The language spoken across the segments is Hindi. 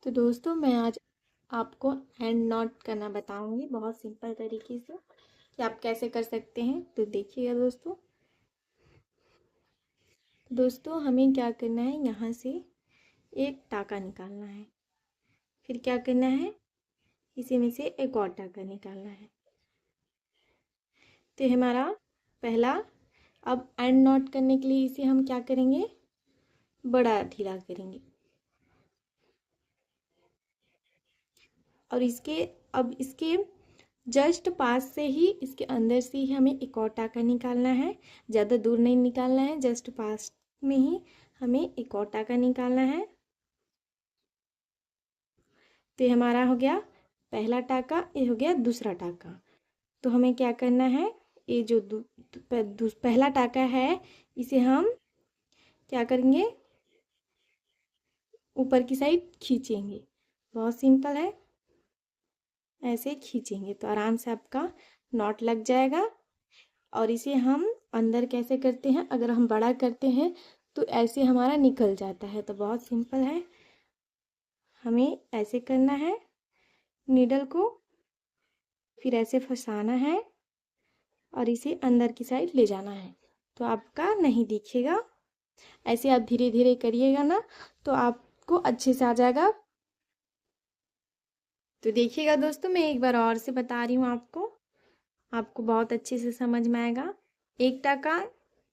तो दोस्तों मैं आज आपको हैंड नॉट करना बताऊंगी बहुत सिंपल तरीके से कि आप कैसे कर सकते हैं। तो देखिएगा दोस्तों हमें क्या करना है, यहाँ से एक टाका निकालना है। फिर क्या करना है, इसी में से एक और टाका निकालना है। तो हमारा पहला, अब हैंड नॉट करने के लिए इसे हम क्या करेंगे, बड़ा ढीला करेंगे। और इसके जस्ट पास से ही, इसके अंदर से ही हमें एक और टाका निकालना है। ज़्यादा दूर नहीं निकालना है, जस्ट पास में ही हमें एक और टाका निकालना है। तो ये हमारा हो गया पहला टाका, ये हो गया दूसरा टाका। तो हमें क्या करना है, ये जो पहला टाका है इसे हम क्या करेंगे, ऊपर की साइड खींचेंगे। बहुत सिंपल है, ऐसे खींचेंगे तो आराम से आपका नॉट लग जाएगा। और इसे हम अंदर कैसे करते हैं, अगर हम बड़ा करते हैं तो ऐसे हमारा निकल जाता है। तो बहुत सिंपल है, हमें ऐसे करना है, नीडल को फिर ऐसे फंसाना है और इसे अंदर की साइड ले जाना है। तो आपका नहीं दिखेगा, ऐसे आप धीरे धीरे करिएगा ना तो आपको अच्छे से आ जाएगा। तो देखिएगा दोस्तों, मैं एक बार और से बता रही हूँ आपको बहुत अच्छे से समझ में आएगा। एक टाका,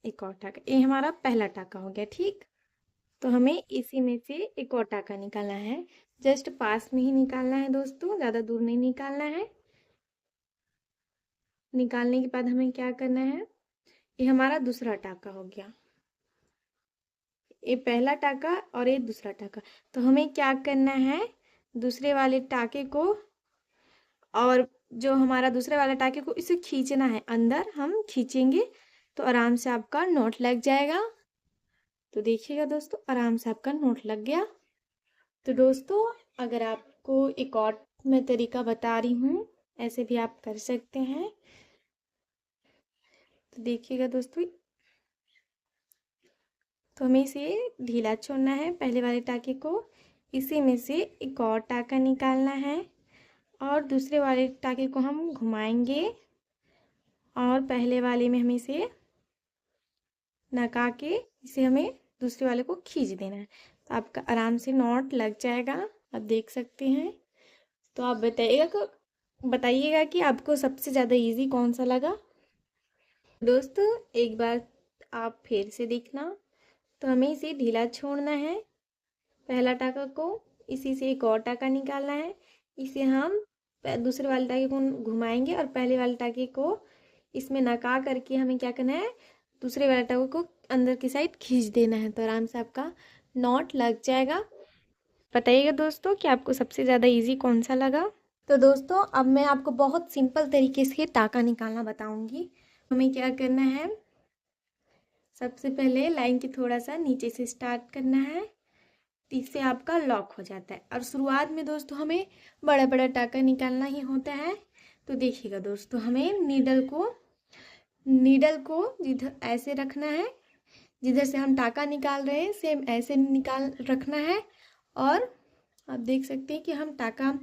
एक और टाका, ये हमारा पहला टाका हो गया। ठीक, तो हमें इसी में से एक और टाका निकालना है। जस्ट पास में ही निकालना है दोस्तों, ज़्यादा दूर नहीं निकालना है। निकालने के बाद हमें क्या करना है, ये हमारा दूसरा टाका हो गया। ये पहला टाका और ये दूसरा टाका। तो हमें क्या करना है, दूसरे वाले टाके को, और जो हमारा दूसरे वाले टाके को इसे खींचना है, अंदर हम खींचेंगे तो आराम से आपका नोट लग जाएगा। तो देखिएगा दोस्तों, आराम से आपका नोट लग गया। तो दोस्तों अगर आपको एक और मैं तरीका बता रही हूँ, ऐसे भी आप कर सकते हैं। तो देखिएगा दोस्तों, तो हमें इसे ढीला छोड़ना है, पहले वाले टाके को इसी में से एक और टाका निकालना है और दूसरे वाले टाके को हम घुमाएंगे और पहले वाले में हमें इसे नका के इसे हमें दूसरे वाले को खींच देना है। तो आपका आराम से नॉट लग जाएगा, आप देख सकते हैं। तो आप बताइएगा कि आपको सबसे ज़्यादा इजी कौन सा लगा। दोस्तों एक बार आप फिर से देखना। तो हमें इसे ढीला छोड़ना है, पहला टाका को इसी से एक और टाका निकालना है। इसे हम दूसरे वाले टाके को घुमाएंगे और पहले वाले टाके को इसमें नका करके हमें क्या करना है, दूसरे वाले टाके को अंदर की साइड खींच देना है। तो आराम से आपका नॉट लग जाएगा। बताइएगा दोस्तों कि आपको सबसे ज़्यादा इजी कौन सा लगा। तो दोस्तों अब मैं आपको बहुत सिंपल तरीके से टाका निकालना बताऊंगी। हमें क्या करना है, सबसे पहले लाइन के थोड़ा सा नीचे से स्टार्ट करना है, इससे आपका लॉक हो जाता है। और शुरुआत में दोस्तों हमें बड़ा बड़ा टाका निकालना ही होता है। तो देखिएगा दोस्तों, हमें नीडल को जिधर ऐसे रखना है, जिधर से हम टाका निकाल रहे हैं सेम ऐसे निकाल रखना है। और आप देख सकते हैं कि हम टाका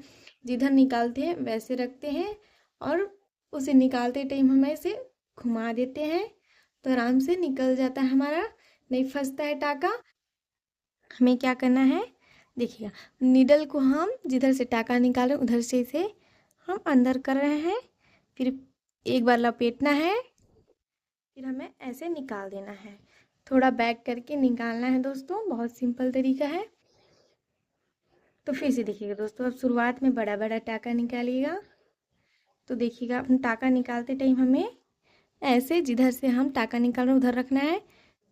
जिधर निकालते हैं वैसे रखते हैं और उसे निकालते टाइम हम ऐसे घुमा देते हैं तो आराम से निकल जाता है हमारा, नहीं फंसता है टाका। हमें क्या करना है, देखिएगा, नीडल को हम जिधर से टाका निकाल रहे हैं उधर से इसे हम अंदर कर रहे हैं, फिर एक बार लपेटना है, फिर हमें ऐसे निकाल देना है। थोड़ा बैक करके निकालना है दोस्तों, बहुत सिंपल तरीका है। तो फिर से देखिएगा दोस्तों, अब शुरुआत में बड़ा बड़ा टाका निकालिएगा। तो देखिएगा, हम टाका निकालते टाइम हमें ऐसे जिधर से हम टाका निकाल रहे हैं उधर रखना है,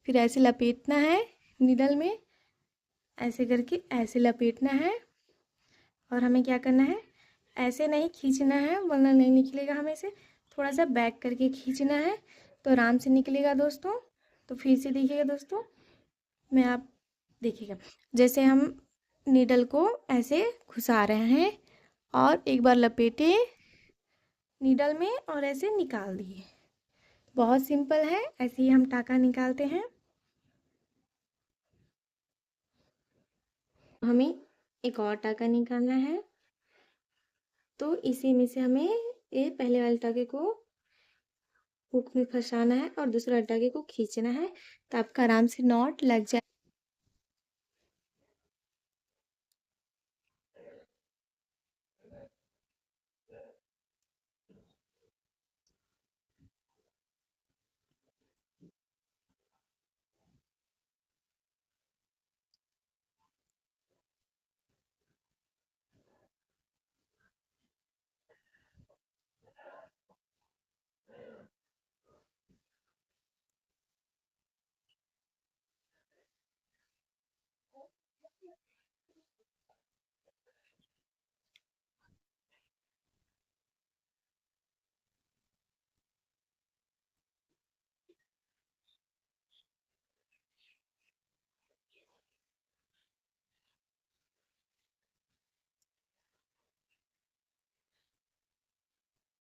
फिर ऐसे लपेटना है नीडल में, ऐसे करके ऐसे लपेटना है। और हमें क्या करना है, ऐसे नहीं खींचना है वरना नहीं निकलेगा, हमें इसे थोड़ा सा बैक करके खींचना है तो आराम से निकलेगा दोस्तों। तो फिर से देखिएगा दोस्तों, मैं आप देखिएगा, जैसे हम नीडल को ऐसे घुसा रहे हैं और एक बार लपेटे नीडल में और ऐसे निकाल दिए। बहुत सिंपल है, ऐसे ही हम टाका निकालते हैं। हमें एक और टाका निकालना है। तो इसी में से हमें ये पहले वाले टाके को हुक में फंसाना है और दूसरा टाके को खींचना है, तो आपका आराम से नॉट लग जाए।